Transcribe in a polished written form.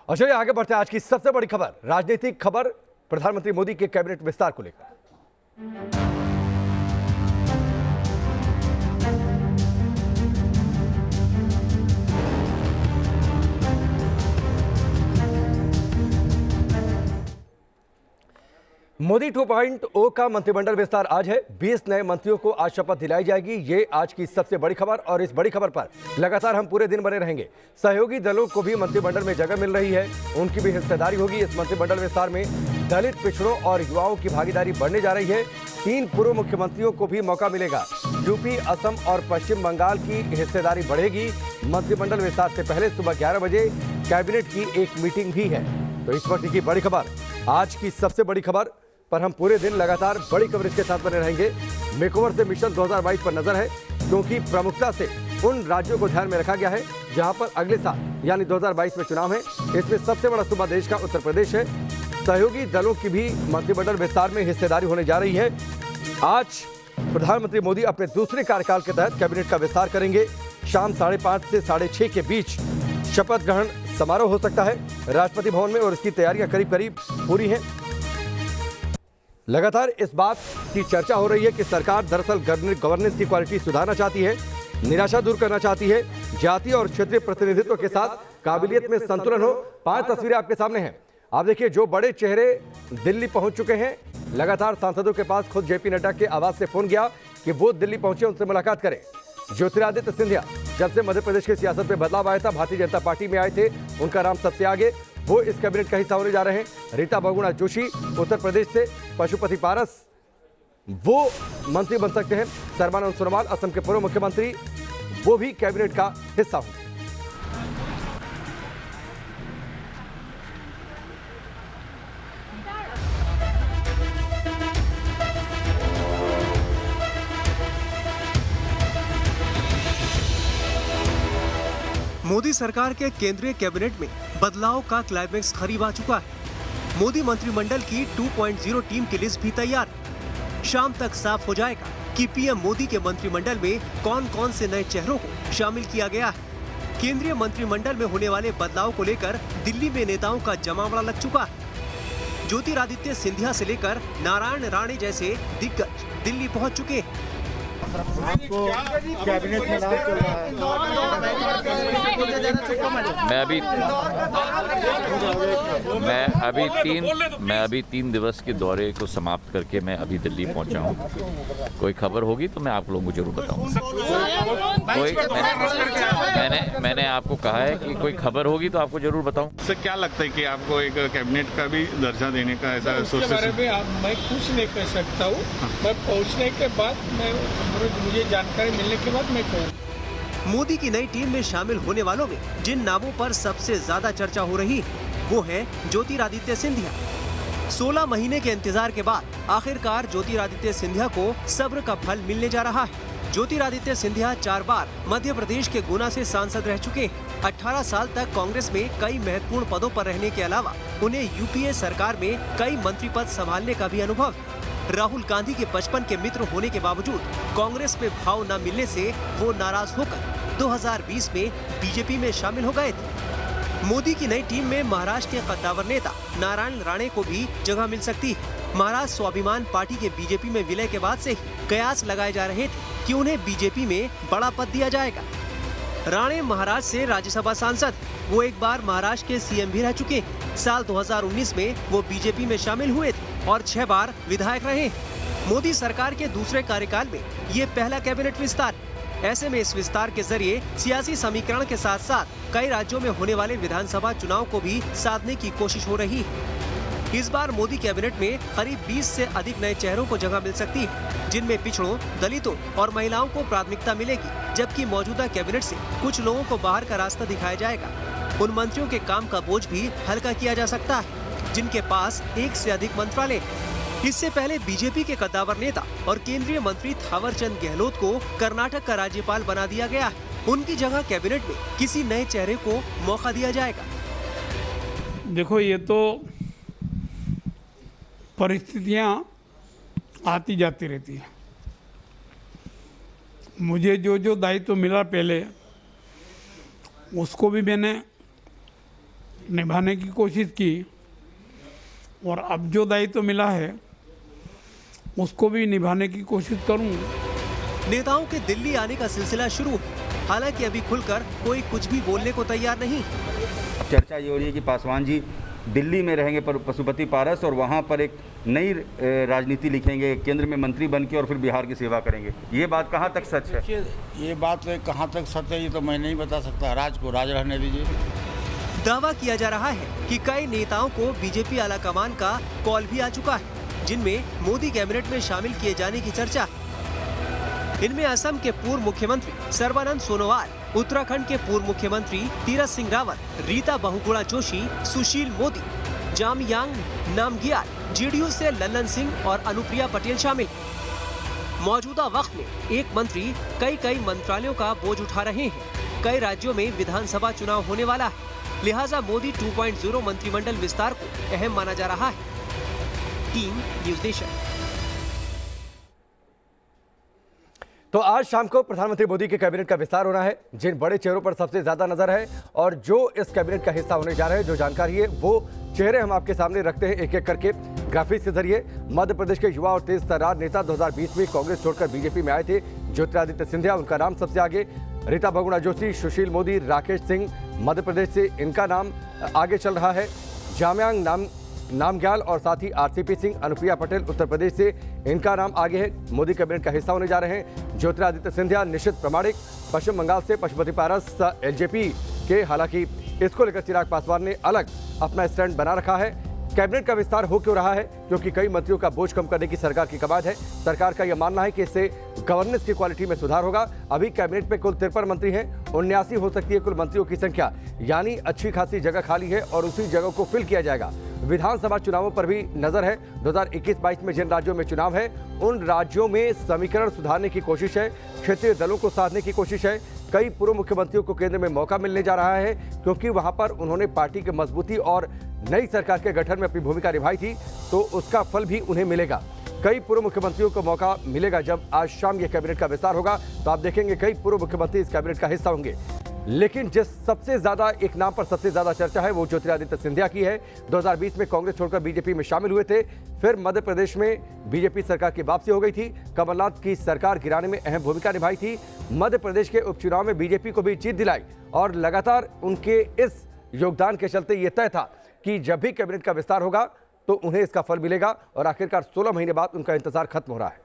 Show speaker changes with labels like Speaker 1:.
Speaker 1: और चलिए आगे बढ़ते हैं। आज की सबसे बड़ी खबर, राजनीतिक खबर, प्रधानमंत्री मोदी के कैबिनेट विस्तार को लेकर। मोदी 2.0 का मंत्रिमंडल विस्तार आज है। 20 नए मंत्रियों को आज शपथ दिलाई जाएगी। ये आज की सबसे बड़ी खबर और इस बड़ी खबर पर लगातार हम पूरे दिन बने रहेंगे। सहयोगी दलों को भी मंत्रिमंडल में जगह मिल रही है, उनकी भी हिस्सेदारी होगी। इस मंत्रिमंडल विस्तार में दलित, पिछड़ों और युवाओं की भागीदारी बढ़ने जा रही है। 3 पूर्व मुख्यमंत्रियों को भी मौका मिलेगा। यूपी, असम और पश्चिम बंगाल की हिस्सेदारी बढ़ेगी। मंत्रिमंडल विस्तार से पहले सुबह 11 बजे कैबिनेट की एक मीटिंग भी है। तो इस वक्त की बड़ी खबर, आज की सबसे बड़ी खबर पर हम पूरे दिन लगातार बड़ी कवरेज के साथ बने रहेंगे। मेकओवर से मिशन 2022 पर नजर है, क्योंकि प्रमुखता से उन राज्यों को ध्यान में रखा गया है जहां पर अगले साल यानी 2022 में चुनाव है। इसमें सबसे बड़ा सूबा देश का उत्तर प्रदेश है। सहयोगी दलों की भी मंत्रिमंडल विस्तार में हिस्सेदारी होने जा रही है। आज प्रधानमंत्री मोदी अपने दूसरे कार्यकाल के तहत कैबिनेट का विस्तार करेंगे। शाम 5:30 से 6:30 के बीच शपथ ग्रहण समारोह हो सकता है राष्ट्रपति भवन में, और इसकी तैयारियां करीब करीब पूरी हैं। लगातार इस बात की चर्चा हो रही है कि सरकार दरअसल गवर्नेंस की क्वालिटी सुधारना चाहती है, निराशा दूर करना चाहती है, जातीय और क्षेत्रीय प्रतिनिधित्व के साथ काबिलियत में संतुलन हो। 5 तस्वीरें आपके सामने हैं। आप देखिए, जो बड़े चेहरे दिल्ली पहुंच चुके हैं। लगातार सांसदों के पास खुद जेपी नड्डा के आवाज से फोन गया कि वो दिल्ली पहुंचे, उनसे मुलाकात करें। ज्योतिरादित्य सिंधिया जब से मध्य प्रदेश की सियासत में बदलाव आया था, भारतीय जनता पार्टी में आए थे, उनका नाम सबसे आगे, वो इस कैबिनेट का हिस्सा होने जा रहे हैं। रीता बहुगुणा जोशी उत्तर प्रदेश से, पशुपति पारस वो मंत्री बन सकते हैं। सर्बानंद सोनोवाल असम के पूर्व मुख्यमंत्री, वो भी कैबिनेट का हिस्सा होंगे।
Speaker 2: मोदी सरकार के केंद्रीय कैबिनेट में बदलाव का क्लाइमेक्स करीब आ चुका है। मोदी मंत्रिमंडल की 2.0 टीम की लिस्ट भी तैयार। शाम तक साफ हो जाएगा कि पीएम मोदी के मंत्रिमंडल में कौन कौन से नए चेहरों को शामिल किया गया है। केंद्रीय मंत्रिमंडल में होने वाले बदलाव को लेकर दिल्ली में नेताओं का जमावड़ा लग चुका है। ज्योतिरादित्य सिंधिया से लेकर नारायण राणे जैसे दिग्गज दिल्ली पहुंच चुके हैं।
Speaker 3: आपको कैबिनेट में नाम चल रहा है।
Speaker 4: मैं अभी 3 दिवस के दौरे को समाप्त करके मैं अभी दिल्ली पहुंचा हूं। कोई खबर होगी तो मैं आप लोगों को जरूर बताऊंगा। मैंने आपको कहा है कि कोई खबर होगी तो आपको जरूर बताऊं।
Speaker 5: सर, क्या लगता है कि आपको एक कैबिनेट का भी दर्जा देने का ऐसा सोच?
Speaker 6: बारे में मैं कुछ नहीं कह सकता हूँ। मैं पहुँचने के बाद मुझे जानकारी मिलने के बाद मैं कहूँ।
Speaker 2: मोदी की नई टीम में शामिल होने वालों में जिन नामों पर सबसे ज्यादा चर्चा हो रही है वो है ज्योतिरादित्य सिंधिया। 16 महीने के इंतजार के बाद आखिरकार ज्योतिरादित्य सिंधिया को सब्र का फल मिलने जा रहा है। ज्योतिरादित्य सिंधिया 4 बार मध्य प्रदेश के गुना से सांसद रह चुके हैं। 18 साल तक कांग्रेस में कई महत्वपूर्ण पदों पर रहने के अलावा उन्हें यूपीए सरकार में कई मंत्री पद संभालने का भी अनुभव। राहुल गांधी के 55 के मित्र होने के बावजूद कांग्रेस में भाव न मिलने से वो नाराज होकर 2020 में बीजेपी में शामिल हो गए थे। मोदी की नई टीम में महाराष्ट्र के कद्दावर नेता नारायण राणे को भी जगह मिल सकती है। महाराष्ट्र स्वाभिमान पार्टी के बीजेपी में विलय के बाद से ही कयास लगाए जा रहे थे कि उन्हें बीजेपी में बड़ा पद दिया जाएगा। राणे महाराष्ट्र से राज्यसभा सांसद, वो एक बार महाराष्ट्र के सीएम भी रह चुके हैं। साल 2019 में वो बीजेपी में शामिल हुए थे और 6 बार विधायक रहे। मोदी सरकार के दूसरे कार्यकाल में ये पहला कैबिनेट विस्तार। ऐसे में इस विस्तार के जरिए सियासी समीकरण के साथ साथ कई राज्यों में होने वाले विधानसभा चुनाव को भी साधने की कोशिश हो रही है। इस बार मोदी कैबिनेट में करीब 20 से अधिक नए चेहरों को जगह मिल सकती है, जिनमें पिछड़ों, दलितों और महिलाओं को प्राथमिकता मिलेगी, जबकि मौजूदा कैबिनेट से कुछ लोगों को बाहर का रास्ता दिखाया जाएगा। उन मंत्रियों के काम का बोझ भी हल्का किया जा सकता है, जिनके पास 1 से अधिक मंत्रालय। इससे पहले बीजेपी के कद्दावर नेता और केंद्रीय मंत्री थावरचंद गहलोत को कर्नाटक का राज्यपाल बना दिया गया है। उनकी जगह कैबिनेट में किसी नए चेहरे को मौका दिया जाएगा।
Speaker 6: देखो, ये तो परिस्थितियां आती जाती रहती है। मुझे जो दायित्व मिला पहले, उसको भी मैंने निभाने की कोशिश की और अब जो दायित्व मिला है उसको भी निभाने की कोशिश करूँगा।
Speaker 2: नेताओं के दिल्ली आने का सिलसिला शुरू, हालांकि अभी खुलकर कोई कुछ भी बोलने को तैयार नहीं।
Speaker 7: चर्चा ये हो रही है कि पासवान जी दिल्ली में रहेंगे पर पशुपति पारस और वहाँ पर एक नई राजनीति लिखेंगे, केंद्र में मंत्री बन के और फिर बिहार की सेवा करेंगे। ये बात कहाँ तक सच है?
Speaker 3: ये बात कहाँ तक सच है ये तो मैं नहीं बता सकता, राज को राज रहने दीजिए।
Speaker 2: दावा किया जा रहा है कि कई नेताओं को बीजेपी आला कमान का कॉल भी आ चुका है, जिनमें मोदी कैबिनेट में शामिल किए जाने की चर्चा है। इनमें असम के पूर्व मुख्यमंत्री सर्बानंद सोनोवाल, उत्तराखंड के पूर्व मुख्यमंत्री तीरथ सिंह रावत, रीता बहुगुणा जोशी, सुशील मोदी, जामयांग नामग्याल, जेडीयू से लल्लन सिंह और अनुप्रिया पटेल शामिल। मौजूदा वक्त में एक मंत्री कई मंत्रालयों का बोझ उठा रहे हैं। कई राज्यों में विधानसभा चुनाव होने वाला है, लिहाजा मोदी 2.0 मंत्रिमंडल विस्तार को अहम माना जा रहा है। Team news nation.
Speaker 1: तो आज शाम को प्रधानमंत्री मोदी के कैबिनेट का विस्तार होना है। जिन बड़े चेहरों पर सबसे ज्यादा नजर है और जो इस कैबिनेट का हिस्सा होने जा रहे हैं, जो जानकारी है वो चेहरे हम आपके सामने रखते हैं एक एक करके ग्राफिक्स के जरिए। मध्य प्रदेश के युवा और तेज तर्रार नेता 2020 में कांग्रेस छोड़कर बीजेपी में आए थे, ज्योतिरादित्य सिंधिया, उनका नाम सबसे आगे। रीता बहुगुणा जोशी, सुशील मोदी, राकेश सिंह मध्य प्रदेश से, इनका नाम आगे चल रहा है। जामयांग नामग्याल और साथ ही आरसीपी सिंह, अनुप्रिया पटेल उत्तर प्रदेश से, इनका नाम आगे है, मोदी कैबिनेट का हिस्सा होने जा रहे हैं। ज्योतिरादित्य सिंधिया निश्चित प्रामाणिक पश्चिम बंगाल से, पशुपति पारस एलजेपी के, हालांकि इसको लेकर चिराग पासवान ने अलग अपना स्टैंड बना रखा है। कैबिनेट का विस्तार हो क्यों रहा है? क्योंकि कई मंत्रियों का बोझ कम करने की सरकार की कवायद है। सरकार का यह मानना है कि इससे गवर्नेंस की क्वालिटी में सुधार होगा। अभी कैबिनेट में कुल 53 मंत्री हैं, 79 हो सकती है कुल मंत्रियों की संख्या, यानी अच्छी खासी जगह खाली है और उसी जगह को फिल किया जाएगा। विधानसभा चुनावों पर भी नजर है। 2021-22 में जिन राज्यों में चुनाव है उन राज्यों में समीकरण सुधारने की कोशिश है, क्षेत्रीय दलों को साधने की कोशिश है। कई पूर्व मुख्यमंत्रियों को केंद्र में मौका मिलने जा रहा है, क्योंकि वहां पर उन्होंने पार्टी की मजबूती और नई सरकार के गठन में अपनी भूमिका निभाई थी, तो उसका फल भी उन्हें मिलेगा। कई पूर्व मुख्यमंत्रियों को मौका मिलेगा। जब आज शाम ये कैबिनेट का विस्तार होगा तो आप देखेंगे कई पूर्व मुख्यमंत्री इस कैबिनेट का हिस्सा होंगे। लेकिन जिस सबसे ज्यादा एक नाम पर सबसे ज्यादा चर्चा है वो ज्योतिरादित्य सिंधिया की है। 2020 में कांग्रेस छोड़कर बीजेपी में शामिल हुए थे, फिर मध्य प्रदेश में बीजेपी सरकार की वापसी हो गई थी, कमलनाथ की सरकार गिराने में अहम भूमिका निभाई थी, मध्य प्रदेश के उपचुनाव में बीजेपी को भी जीत दिलाई और लगातार उनके इस योगदान के चलते ये तय था कि जब भी कैबिनेट का विस्तार होगा तो उन्हें इसका फल मिलेगा और आखिरकार 16 महीने बाद उनका इंतजार खत्म हो रहा है।